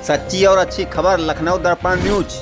सच्ची और अच्छी खबर लखनऊ दर्पण न्यूज।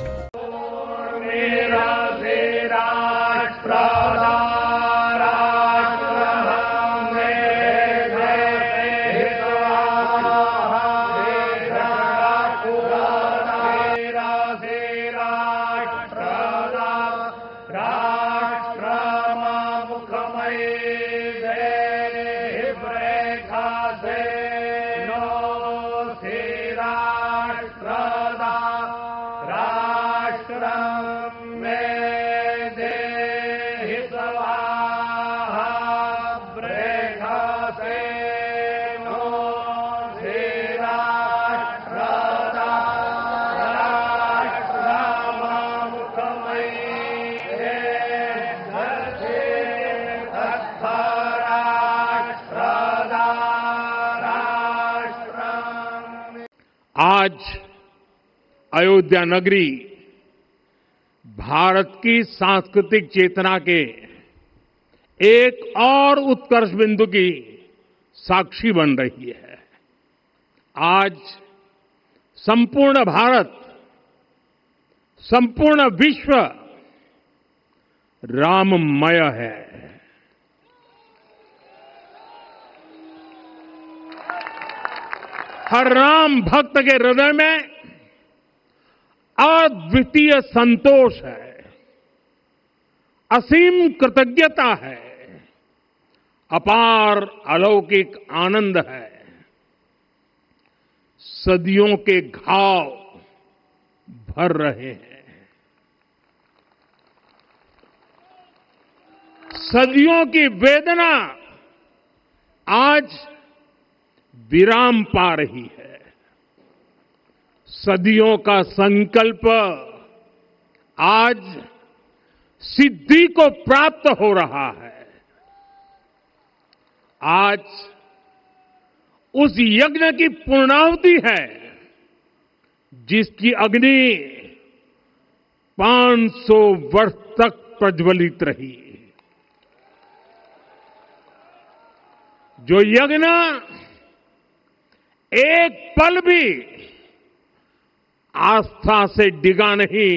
आज अयोध्या नगरी भारत की सांस्कृतिक चेतना के एक और उत्कर्ष बिंदु की साक्षी बन रही है। आज संपूर्ण भारत, संपूर्ण विश्व राममय है। हर राम भक्त के हृदय में अद्वितीय संतोष है, असीम कृतज्ञता है, अपार अलौकिक आनंद है। सदियों के घाव भर रहे हैं, सदियों की वेदना आज विराम पा रही है। सदियों का संकल्प आज सिद्धि को प्राप्त हो रहा है। आज उस यज्ञ की पूर्णाहुति है जिसकी अग्नि 500 वर्ष तक प्रज्वलित रही। जो यज्ञ एक पल भी आस्था से डिगा नहीं,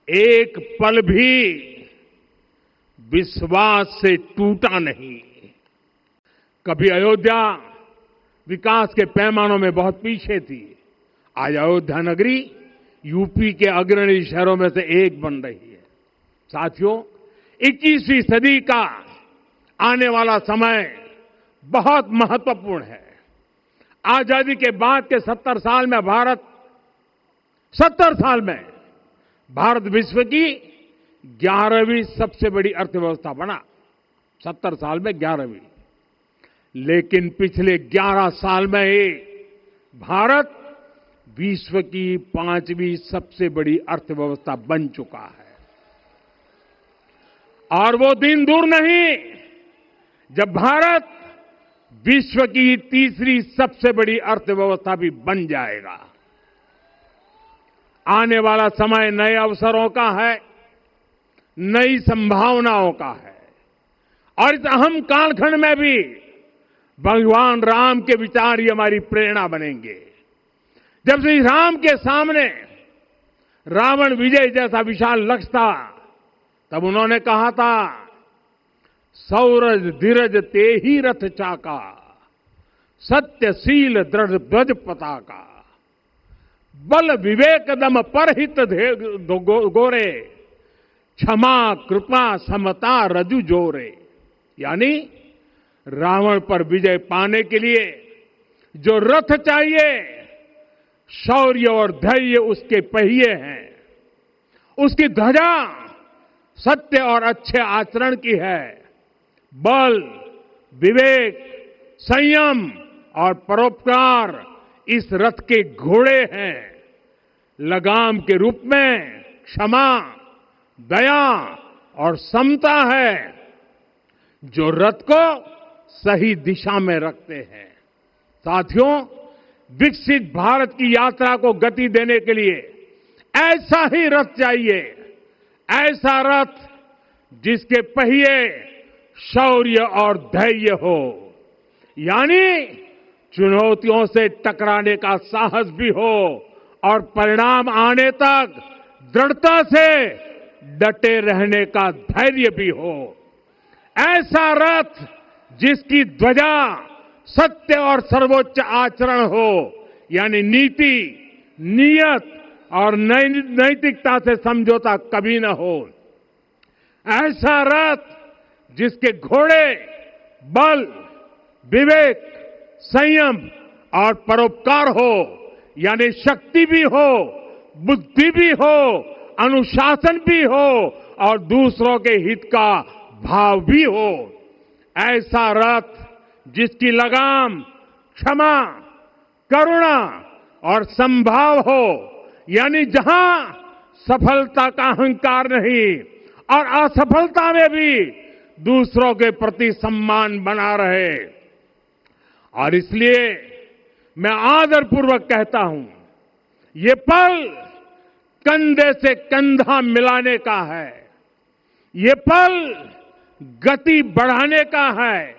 एक पल भी विश्वास से टूटा नहीं। कभी अयोध्या विकास के पैमानों में बहुत पीछे थी। आज अयोध्या नगरी यूपी के अग्रणी शहरों में से एक बन रही है। साथियों, 21वीं सदी का आने वाला समय बहुत महत्वपूर्ण है। आजादी के बाद के 70 साल में भारत विश्व की 11वीं सबसे बड़ी अर्थव्यवस्था बना। 70 साल में 11वीं। लेकिन पिछले 11 साल में ही भारत विश्व की 5वीं सबसे बड़ी अर्थव्यवस्था बन चुका है। और वो दिन दूर नहीं जब भारत विश्व की 3री सबसे बड़ी अर्थव्यवस्था भी बन जाएगा। आने वाला समय नए अवसरों का है, नई संभावनाओं का है। और इस अहम कालखंड में भी भगवान राम के विचार ही हमारी प्रेरणा बनेंगे। जब श्री राम के सामने रावण विजय जैसा विशाल लक्ष्य था, तब उन्होंने कहा था, सौरज धीरज ते ही रथ चाका, सत्यशील दृढ़ ध्वज पताका, बल विवेक दम परहित गोरे, क्षमा कृपा समता रजु जोरे। यानी रावण पर विजय पाने के लिए जो रथ चाहिए, शौर्य और धैर्य उसके पहिए हैं, उसकी ध्वजा सत्य और अच्छे आचरण की है, बल, विवेक, संयम और परोपकार इस रथ के घोड़े हैं। लगाम के रूप में क्षमा, दया और समता है जो रथ को सही दिशा में रखते हैं। साथियों, विकसित भारत की यात्रा को गति देने के लिए ऐसा ही रथ चाहिए, ऐसा रथ जिसके पहिए शौर्य और धैर्य हो। यानी चुनौतियों से टकराने का साहस भी हो और परिणाम आने तक दृढ़ता से डटे रहने का धैर्य भी हो। ऐसा रथ जिसकी ध्वजा सत्य और सर्वोच्च आचरण हो, यानी नीति, नियत और नैतिकता से समझौता कभी न हो। ऐसा रथ जिसके घोड़े बल, विवेक, संयम और परोपकार हो, यानी शक्ति भी हो, बुद्धि भी हो, अनुशासन भी हो और दूसरों के हित का भाव भी हो। ऐसा रथ जिसकी लगाम क्षमा, करुणा और संभाव हो, यानी जहां सफलता का अहंकार नहीं और असफलता में भी दूसरों के प्रति सम्मान बना रहे। और इसलिए मैं आदरपूर्वक कहता हूं, ये पल कंधे से कंधा मिलाने का है, ये पल गति बढ़ाने का है।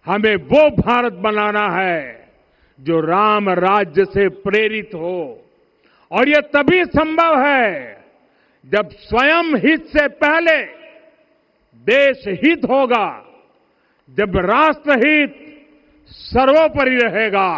हमें वो भारत बनाना है जो राम राज्य से प्रेरित हो, और ये तभी संभव है जब स्वयं हित से पहले देश हित होगा, जब राष्ट्र हित सर्वोपरि रहेगा।